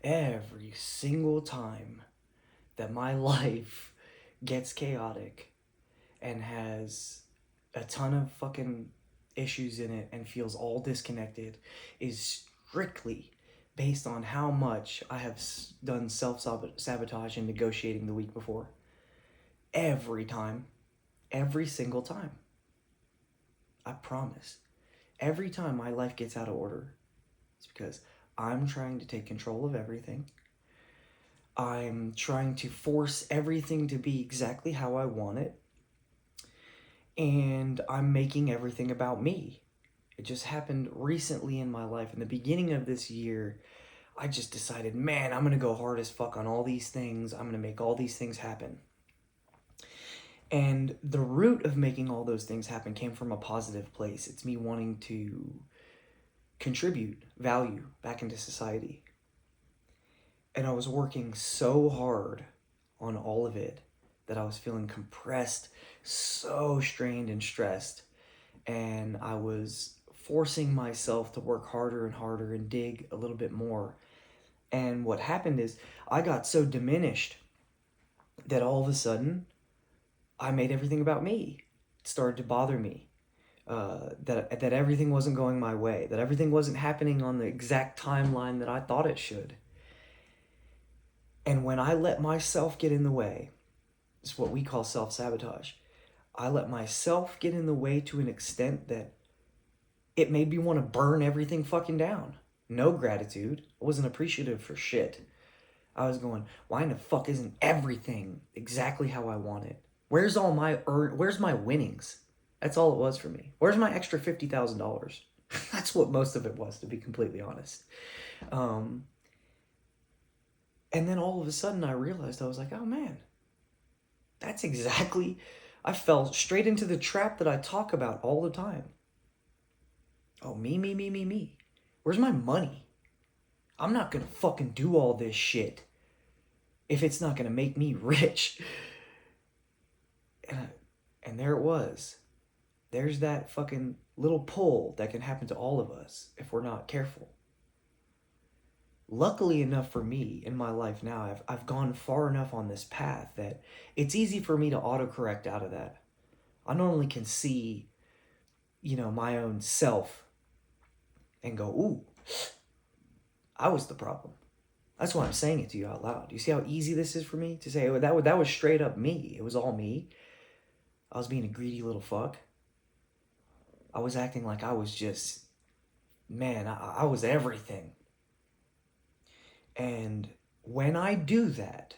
every single time that my life gets chaotic and has a ton of fucking issues in it and feels all disconnected is strictly based on how much I have done self-sabotage and negotiating the week before. Every time. Every single time. I promise. Every time my life gets out of order, it's because I'm trying to take control of everything. I'm trying to force everything to be exactly how I want it. And I'm making everything about me. It just happened recently in my life. In the beginning of this year, I just decided, man, I'm going to go hard as fuck on all these things. I'm going to make all these things happen. And the root of making all those things happen came from a positive place. It's me wanting to contribute value back into society. And I was working so hard on all of it that I was feeling compressed, so strained and stressed. And I was forcing myself to work harder and harder and dig a little bit more. And what happened is I got so diminished that all of a sudden I made everything about me. It started to bother me. That everything wasn't going my way, that everything wasn't happening on the exact timeline that I thought it should. And when I let myself get in the way, it's what we call self-sabotage. I let myself get in the way to an extent that it made me want to burn everything fucking down. No gratitude. I wasn't appreciative for shit. I was going, why in the fuck isn't everything exactly how I want it? Where's my winnings? That's all it was for me. Where's my extra $50,000? That's what most of it was, to be completely honest. And then all of a sudden I realized, I was like, oh man, that's exactly, I fell straight into the trap that I talk about all the time. Oh, me. Where's my money? I'm not gonna fucking do all this shit if it's not gonna make me rich. And there it was. There's that fucking little pull that can happen to all of us if we're not careful. Luckily enough for me in my life now, I've gone far enough on this path that it's easy for me to autocorrect out of that. I normally can see, my own self and go, ooh, I was the problem. That's why I'm saying it to you out loud. You see how easy this is for me to say, oh, that was straight up me. It was all me. I was being a greedy little fuck. I was acting like I was just, man, I was everything. And when I do that,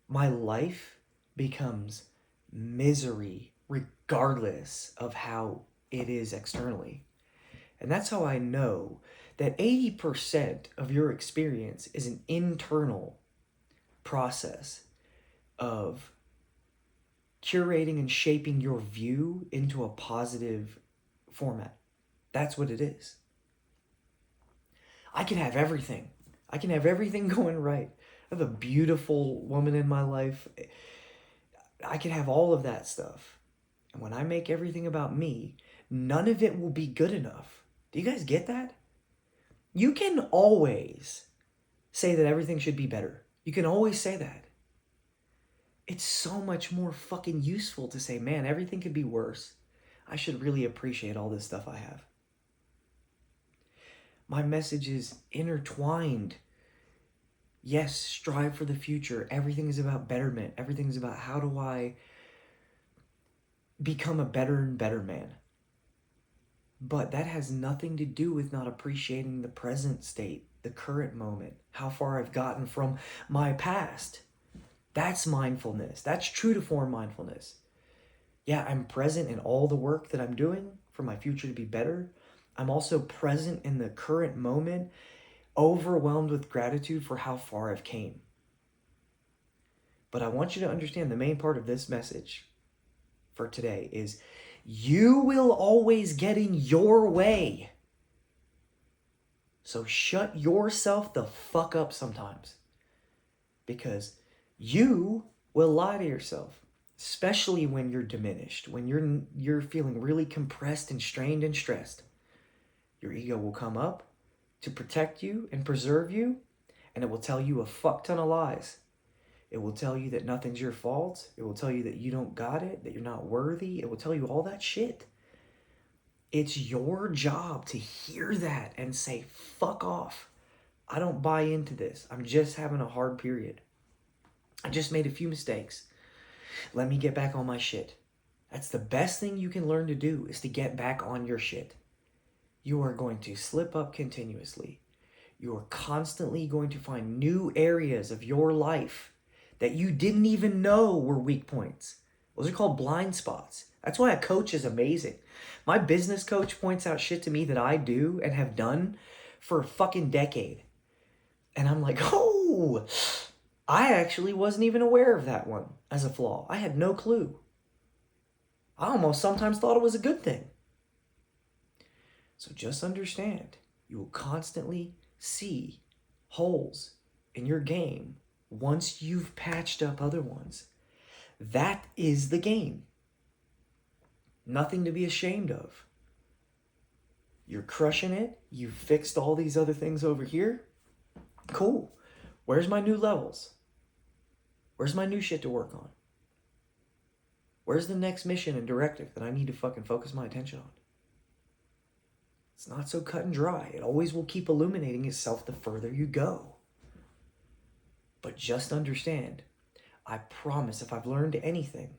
my life becomes misery regardless of how it is externally. And that's how I know that 80% of your experience is an internal process of curating and shaping your view into a positive format. That's what it is. I can have everything. I can have everything going right. I have a beautiful woman in my life. I can have all of that stuff. And when I make everything about me, none of it will be good enough. Do you guys get that? You can always say that everything should be better. You can always say that. It's so much more fucking useful to say, man, everything could be worse. I should really appreciate all this stuff I have. My message is intertwined. Yes, strive for the future. Everything is about betterment. Everything is about how do I become a better and better man. But that has nothing to do with not appreciating the present state, the current moment, how far I've gotten from my past. That's mindfulness. That's true to form mindfulness. Yeah, I'm present in all the work that I'm doing for my future to be better. I'm also present in the current moment, overwhelmed with gratitude for how far I've came. But I want you to understand the main part of this message for today is you will always get in your way. So shut yourself the fuck up sometimes. Because you will lie to yourself, especially when you're diminished, when you're feeling really compressed and strained and stressed. Your ego will come up to protect you and preserve you, And it will tell you a fuck ton of lies. It will tell you that nothing's your fault. It will tell you that you don't got it, that you're not worthy. It will tell you all that shit. It's your job to hear that and say, fuck off. I don't buy into this. I'm just having a hard period. I just made a few mistakes. Let me get back on my shit. That's the best thing you can learn to do, is to get back on your shit. You are going to slip up continuously. You are constantly going to find new areas of your life that you didn't even know were weak points. Those are called blind spots. That's why a coach is amazing. My business coach points out shit to me that I do and have done for a fucking decade. And I'm like, oh, I actually wasn't even aware of that one as a flaw. I had no clue. I almost sometimes thought it was a good thing. So just understand, you will constantly see holes in your game once you've patched up other ones. That is the game. Nothing to be ashamed of. You're crushing it. You've fixed all these other things over here. Cool. Where's my new levels? Where's my new shit to work on? Where's the next mission and directive that I need to fucking focus my attention on? It's not so cut and dry. It always will keep illuminating itself the further you go. But just understand, I promise, if I've learned anything,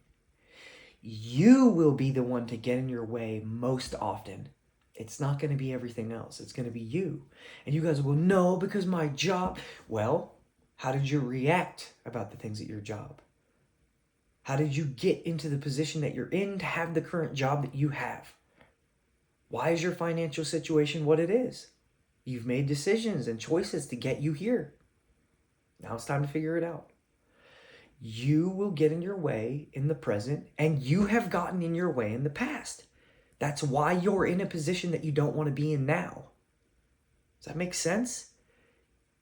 you will be the one to get in your way most often. It's not going to be everything else. It's going to be you. And you guys will go, no, because my job. Well, how did you react about the things at your job? How did you get into the position that you're in to have the current job that you have? Why is your financial situation what it is? You've made decisions and choices to get you here. Now it's time to figure it out. You will get in your way in the present, and you have gotten in your way in the past. That's why you're in a position that you don't want to be in now. Does that make sense?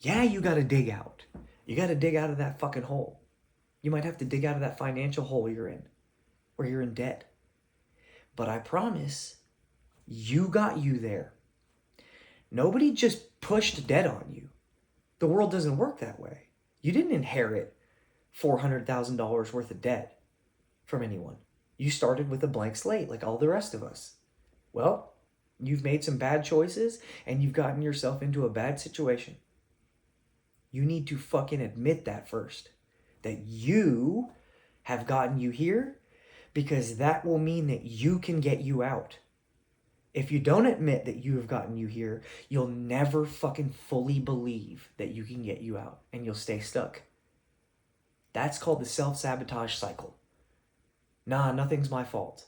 Yeah, you got to dig out. You got to dig out of that fucking hole. You might have to dig out of that financial hole you're in, where you're in debt. But I promise, you got you there. Nobody just pushed debt on you. The world doesn't work that way. You didn't inherit $400,000 worth of debt from anyone. You started with a blank slate like all the rest of us. Well, you've made some bad choices and you've gotten yourself into a bad situation. You need to fucking admit that first. That you have gotten you here, because that will mean that you can get you out. If you don't admit that you have gotten you here, you'll never fucking fully believe that you can get you out, and you'll stay stuck. That's called the self-sabotage cycle. Nah, nothing's my fault.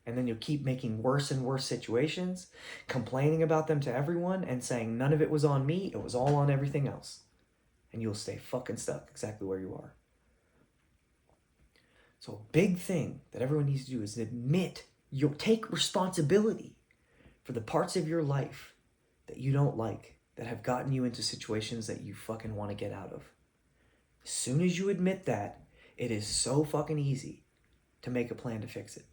And then you'll keep making worse and worse situations, complaining about them to everyone, and saying none of it was on me, it was all on everything else. And you'll stay fucking stuck exactly where you are. So a big thing that everyone needs to do is admit, you'll take responsibility for the parts of your life that you don't like, that have gotten you into situations that you fucking want to get out of. As soon as you admit that, it is so fucking easy to make a plan to fix it.